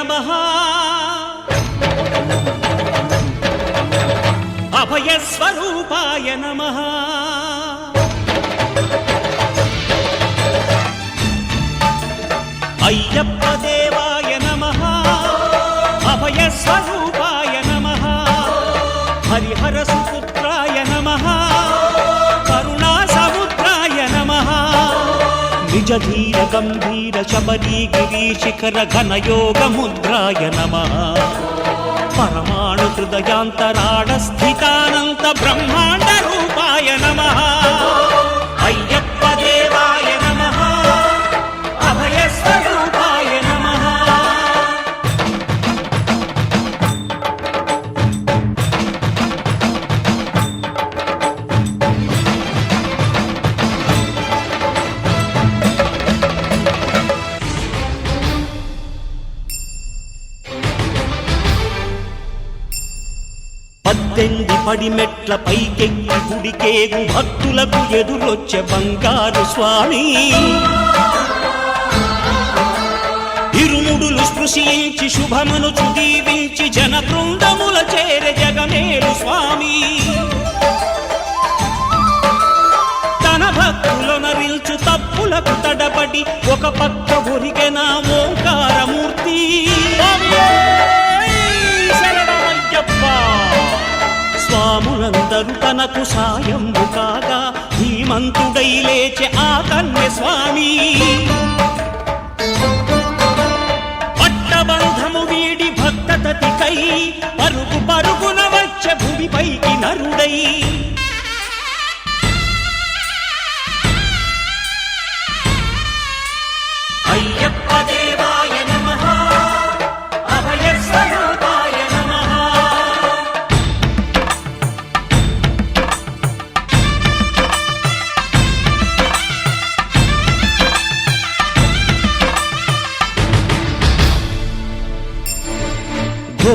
నమః అభయస్వరూపాయ నమః అయ్యప్ప దేవాయ నమః అభయస్వరూపాయ నమః హరిహర సుపుత్రాయ నమః కరుణా సముద్రాయ నమః నిజ ధీర గంభీర శబరీ గిరీశిఖర ఘనయోగ ముద్రాయ నమః పరమాణు హృదయాంతరాళ స్థితానంత బ్రహ్మాండ రూపాయ నమః అయ్యప్ప దేవాయ నమః అభయస్వరూపాయ నమః పద్దెంది పడిమెట్ల పైకెక్కి గుడికేగు భక్తులకు ఎదురొచ్చే బంగారు స్వామి ఇరుముడులు స్పృశించి శుభమనుచు దీవించి జన బృందముల చేరె జగమేలు స్వామి తన భక్తులనరిల్చు తప్పులకు తడబడి ఒక పక్క ఒరిగెన ఓంకారమూర్తి స్వాములందరూ తనకు సాయము కాగా ధీమంతుడై లేచే ఆ కన్య స్వామి పట్టబంధము వీడి భక్తతతికై పరుగు పరుగున వచ్చే భూమిపైకి నరుడై అయ్యప్ప దేవాయ నమః అభయస్వరూపాయ నమః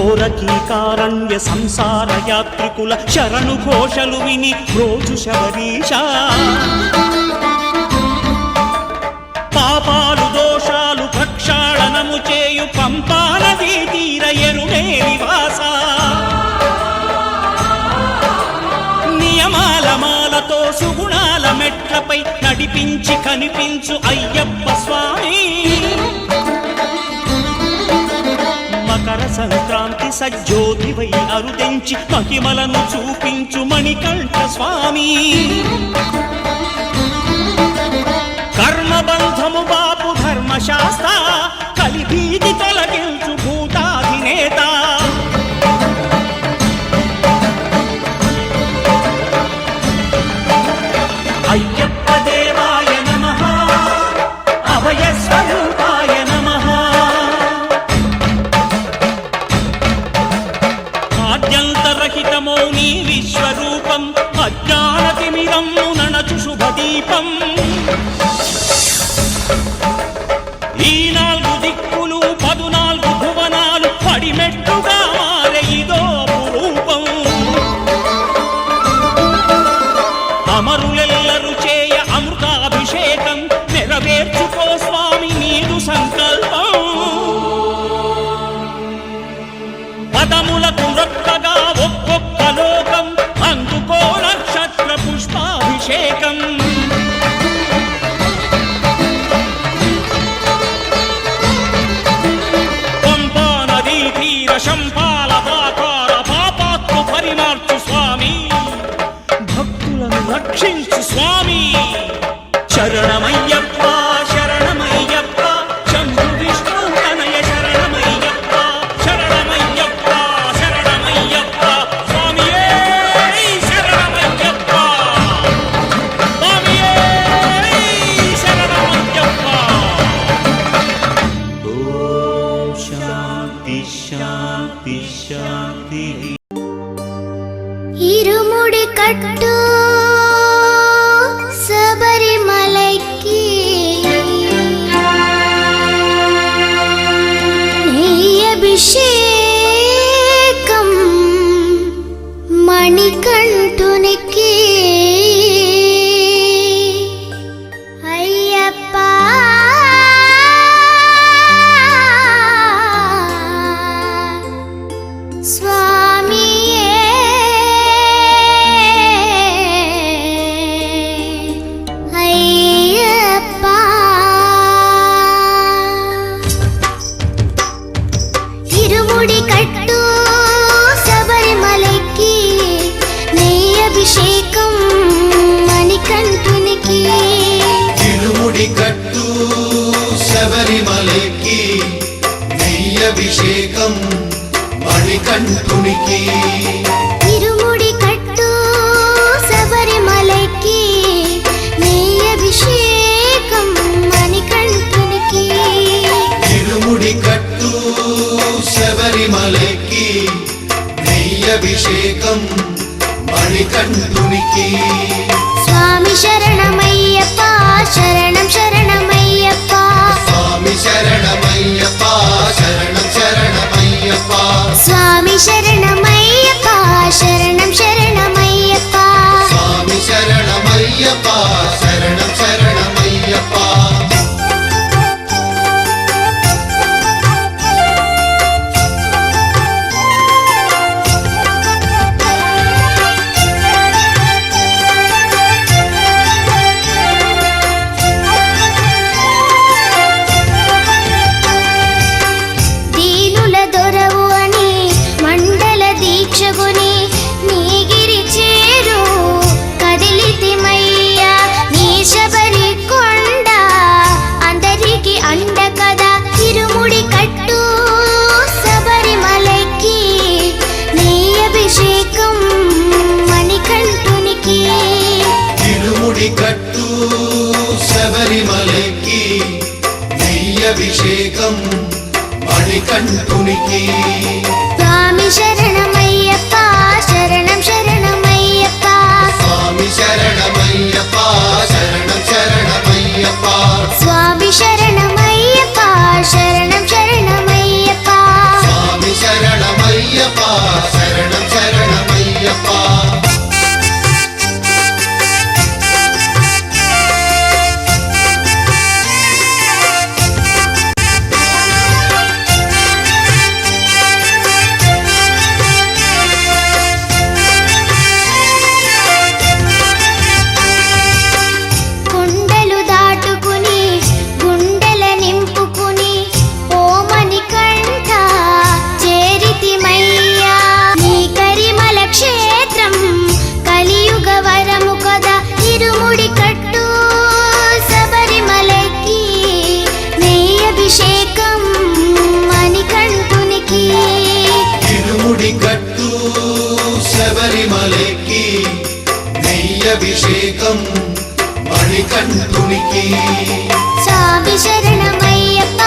ఘోరకీకారణ్య సంసార యాత్రికుల శరణు ఘోషలు విని రోజు శబరీష పాపాలు దోషాలు ప్రక్షాళనము చేయు పంపా నదీ తీర ఎరుమే నివాస నియమాల మాలతో సుగుణాల మెట్లపై నడిపించి కనిపించు అయ్యప్ప స్వామి మకర సంక్రాంతి సజ్జోతివై అరుదించి మహిమలను చూపించు మణికంఠ స్వామి కర్మబంధము బాపు ధర్మశాస్త్ర కలిభీతి తొలగించు భూతాధినేత అయ్యప్ప దేవాయ నమః అభయస్వరూపాయ నమః ఆద్యంతరహితమో నీ విశ్వరూపం అజ్ఞానతిమిరము నణచు శుభదీపం ఈ 4 దిక్కులు 14 భువనాలు పడిమెట్టుగా మారే ఇదో రూపం అమరులెల్లరు చేయ అమృతాభిషేకం నెరవేర్చుకో స్వామి నీదు సంకల్పం పదములకు రొక్కగా ఒక్కొక్క లోకం అందుకో నక్షత్ర పుష్పాభిషేకం పంపా నదీ తీర శంపాల దాకార పాపాత్మ పరిమార్చు స్వామి భక్తులను రక్షించు స్వామి శరణమయ్యప్ప శరణమయ్యప్ప శంభు విష్ణు తనయ శరణమయ్యప్ప శరణమయ్యప్ప శరణమయ్యప్ప స్వామియే శరణమయ్యప్ప స్వామియే శరణమయ్యప్ప ఓం శాంతి శాంతి శాంతి ఇరుముడి కట్టు శబరిమలైకి అభిషేకం మణికంఠునికి అయ్యప్ప అభిషేకం మణికంఠునికి ఇరుముడి కట్టు శబరిమలకి నీ అభిషేకం మణికంఠునికి ఇరుముడి కట్టు శబరిమలకి అభిషేకం మణికంఠునికి స్వామి శరణమయ్యప్ప శరణం శరణమయ్యప్ప స్వామి శరణమయ్యప్ప శరణం శరణమయ్యప్ప స్వామి శరణమయ్యప్ప శరణం శరణమయ్యప్ప స్వామి శరణమయ్యప్ప శరణం శరణమయ్యప్ప కట్టు శబరిమలకి అభిషేకం మణికంఠునికి స్వామి శరణమయ్యప్ప శరణం శరణమయ్యప్ప స్వామి శరణమయ్యప్ప శరణం శరణమయ్యప్ప స్వామి శరణమయ్యప్ప శరణం శరణమయ్యప్ప స్వామి శరణమయ్యప్ప శరణం శరణమయ్యప్ప కట్టు శబరిమలకి అభిషేకం మణికంఠునికి స్వామి శరణమయ్యప్ప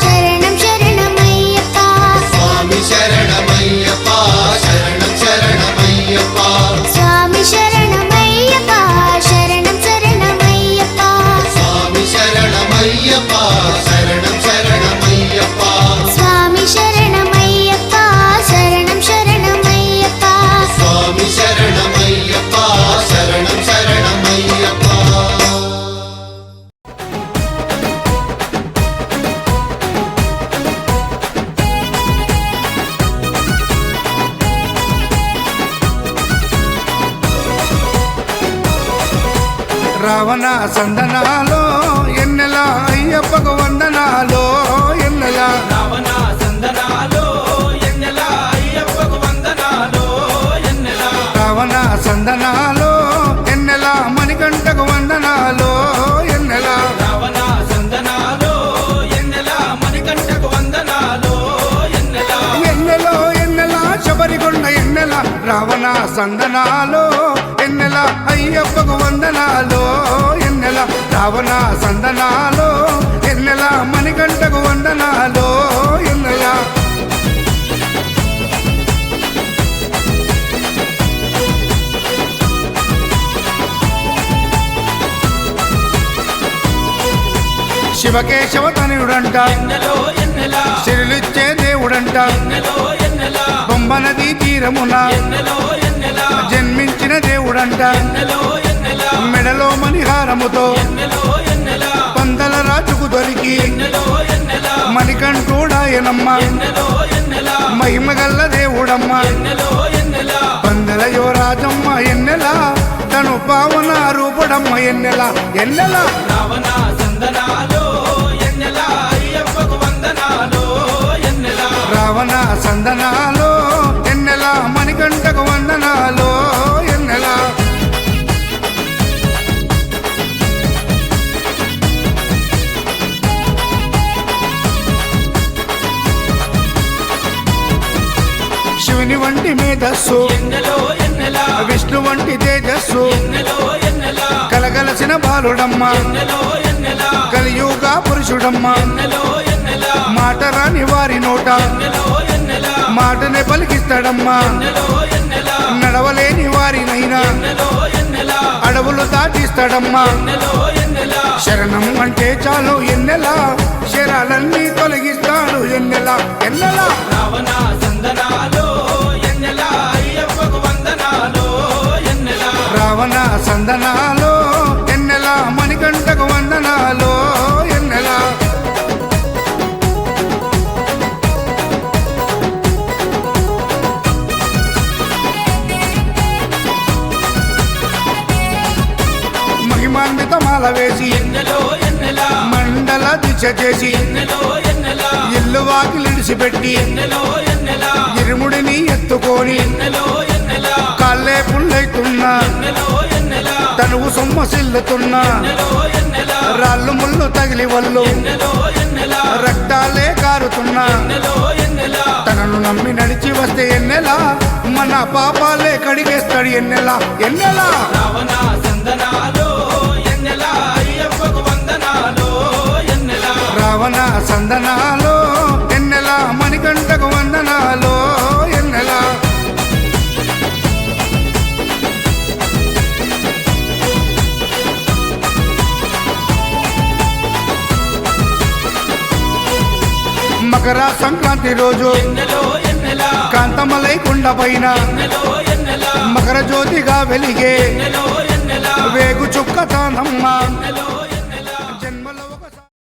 శరణం శరణమయ్యప్ప స్వామి శరణమయ్యప్ప శరణం శరణమయ్యప్ప స్వామి శరణమయ్యప్ప శరణం శరణమయ్యప్ప స్వామి శరణమయ్యప్ప శరణం శరణమయ్యప్ప స్వామి శరణమయ్యప్ప శరణం శరణమయ్యప్ప స్వామి శరణమయ్యప్ప శరణం శరణమయ్యప్ప రావణ సందనాలో ఎన్నెల అయ్యప్పకు వందనాలో ఎన్నెల రావణ సందనాలో ఎన్నెల అయ్యప్పకు వందనాలో ఎన్నెల రావణ సందనాలో ఎన్నెల మణికంఠకు వందనాలో ఎన్నెల రావణ సందనాలో ఎన్నెల మణికంఠకు వందనాలో ఎన్నెల ఎన్నెలో ఎన్నెల శబరికొండ ఎన్నెల రావణ సందనాలో ఎన్నెల అయ్యప్పకు వందనాలో ఎన్నెల రావణ సందనాలో ఎన్నెల మణికంఠకు వందనాలో ఎన్నెల శివకేశవ తనయుడంట ఎన్నెలో ఎన్నెల సిరులిచ్చే దేవుడంట ఎన్నెలో ఎన్నెల బొమ్మ నదీ తీరమున ఎన్నెలో ఎన్నెల జన్మించిన దేవుడంట ఎన్నెలో ఎన్నెల మెడలో మణిహారముతో ఎన్నెలో ఎన్నెల పందల రాజుకు దొరికి ఎన్నెలో ఎన్నెల మణికంఠుడాయనమ్మ ఎన్నెలో ఎన్నెల మహిమగల్ల దేవుడమ్మ ఎన్నెలో ఎన్నెల పందల యువరాజమ్మ ఎన్నెల తను పావన రూపుడమ్మ ఎన్నెల ఎన్నెల రావణ సందనాలో ఎన్నెల అయ్యప్పకు వందనాలో ఎన్నెల రావణ సందనాలో ఎన్నెల మణికంఠకు వందనాలో ఎన్నెల శివుని వంటి మేధస్సు ఎన్నెలో ఎన్నెలా విష్ణు వంటి తేజస్సు ఎన్నెలో ఎన్నెలా కలగలసిన బాలుడమ్మ ఎన్నెలో ఎన్నెలా కలియుగ పురుషుడమ్మ ఎన్నెలో ఎన్నెలా మాట రాని వారి నోట ఎన్నెలో ఎన్నెలా మాటనే పలికిస్తాడమ్మా ఎన్నెలో ఎన్నెలా నడవలేని వారినైనా ఎన్నెలో ఎన్నెలా అడవులు దాటిస్తాడమ్మా ఎన్నెలో ఎన్నెలా శరణం అంటే చాలు ఎన్నెలా శరాలన్నీ తొలగిస్తాడు ఎన్నెలా ఎన్నెలా రావణ సందనాలో ఎన్నెలా అయ్యప్పకు వందనాలో ఎన్నెలా రావణ సందనాలో ఎన్నెలా మణికంఠకు వందనాలో ఎన్నెలా మహిమాన్వితమాల వేసి ఎన్నెలో ఎన్నెలా మండల దీక్ష చేసి ఎన్నెలో ఎన్నెలా ఇల్లు వాకిలిడిసిపెట్టి ఎన్నెలో ఎన్నెలా ఇరుముడిని ఎత్తుకొని ఎన్నెలో ఎన్నెలా కాళ్ళే పుల్లైతున్నా ఎన్నెలో ఎన్నెలా తనువు సొమ్మసిల్లుతున్నా ఎన్నెలో ఎన్నెలా రాళ్ళు ముళ్ళు తగిలి వల్లు ఎన్నెలో ఎన్నెలా రక్తాలే కారుతున్నా ఎన్నెలో ఎన్నెలా తనను నమ్మి నడిచి వస్తే ఎన్నెలా మన పాపాలే కడిగేస్తాడు ఎన్నెలా ఎన్నెలా రావణ సందనాలో ఎన్నెలా అయ్యప్పకు వందనాలో ఎన్నెలా రావణ సందనాలో ఎన్నెలా మణికంఠకు వందనాలో ఎన్నెలా మకర సంక్రాంతి రోజు ఎన్నెలో ఎన్నెలా కాంతమలై కొండ పైన ఎన్నెలో ఎన్నెలా మకర జ్యోతిగా వెలిగే ఎన్నెలో ఎన్నెలా వేగు చుక్కతానమ్మ ఎన్నెలో ఎన్నెలా జన్మలో ఒకసారి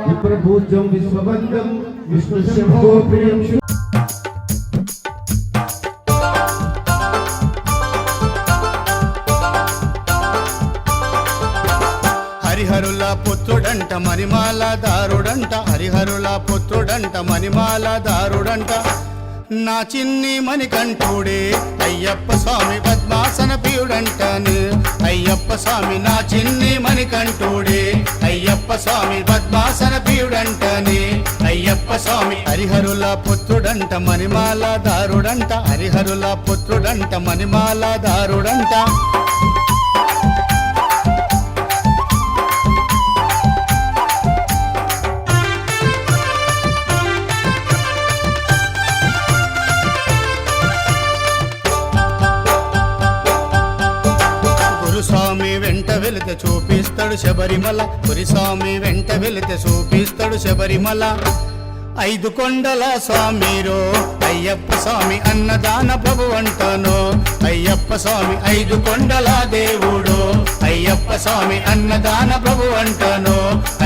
విప్రభూజం విశ్వబంధం విష్ణు శంభో ప్రియం హరిహరుల పుత్రుడంట మణిమాల దారుడంట హరిహరుల పుత్రుడంట మణిమాల దారుడంట నా చిన్ని మణికంఠుడే అయ్యప్ప స్వామి పద్మాసన ప్రియుడంటను అయ్యప్ప స్వామి నా చిన్ని మణికంఠుడే అయ్యప్ప స్వామి పద్మాసన ప్రియుడంటని అయ్యప్ప స్వామి హరిహరుల పుత్రుడంట మణిమాల దారుడంట హరిహరుల పుత్రుడంట మణిమాల దారుడంట వెంట వెళితే చూపిస్తాడు శబరిమల పురిస్వామి వెంట వెళితే చూపిస్తాడు శబరిమల 5 కొండల స్వామిరో అయ్యప్ప స్వామి అన్నదాన ప్రభు అంటాను అయ్యప్ప స్వామి 5 కొండల దేవుడు అయ్యప్ప స్వామి అన్నదాన ప్రభు అంటాను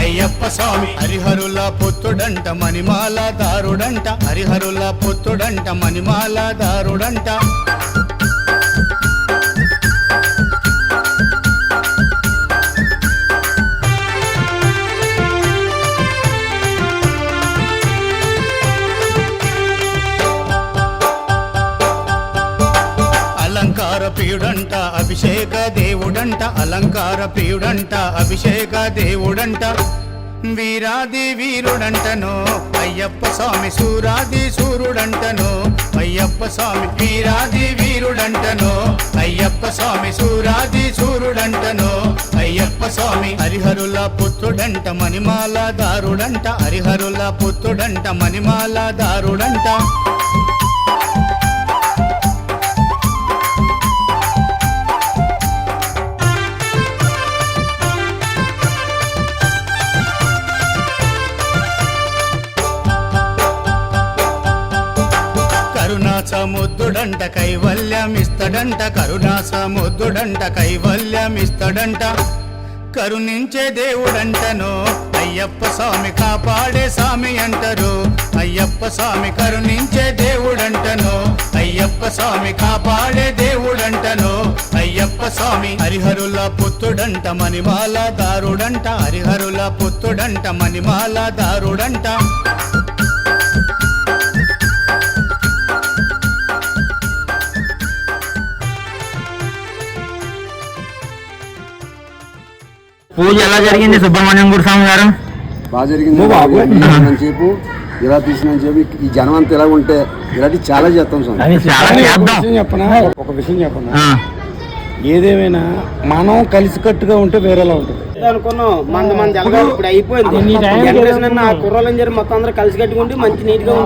అయ్యప్ప స్వామి హరిహరుల పుత్రుడంట మణిమాల దారుడంట హరిహరుల పుత్రుడంట మణిమాల దారుడంట అలంకార ప్రియుడంట అభిషేక దేవుడంట అలంకార ప్రియుడంట అభిషేక దేవుడంట వీరాది వీరుడంటను అయ్యప్ప స్వామి సూరాది సూర్యుడంటను అయ్యప్ప స్వామి వీరాది వీరుడంటను అయ్యప్ప స్వామి సూరాది సూర్యుడంటను అయ్యప్ప స్వామి హరిహరుల పుత్రుడంట మణిమాల దారుడంట హరిహరుల పుత్రుడంట మణిమాల దారుడంట కరుణాసముద్దుడంట కైవల్యమిస్తడంట కరుణాసముద్దుడంట కైవల్యమిస్తడంట కరుణించే దేవుడంటను అయ్యప్ప స్వామి కాపాడే స్వామి అంటారు అయ్యప్ప స్వామి కరుణించే దేవుడంటను అయ్యప్ప స్వామి కాపాడే దేవుడంటను అయ్యప్ప స్వామి హరిహరుల పుత్రుడంట మణిమాల దారుడంట హరిహరుల పుత్రుడంట మణిమాల దారుడంట పూజ ఎలా జరిగింది సుబ్రహ్మణ్యం గుడి స్వామి గారు? బాగా జరిగింది చెప్పు ఇలా తీసిన చెప్పి ఈ జనం అంతా ఎలా ఉంటే ఇలాంటి చాలా చేస్తాం స్వామి ఒక విషయం చెప్పనా ఏదేమైనా మనం కలిసికట్టుగా ఉంటే వేరేలా ఉంటుంది అనుకున్నాం మన జరగాలి ఇప్పుడు అయిపోయింది జనరేషన్ కుర్రాలని మొత్తం అందరూ కలిసి కట్టుకుంటే మంచి నీట్ గా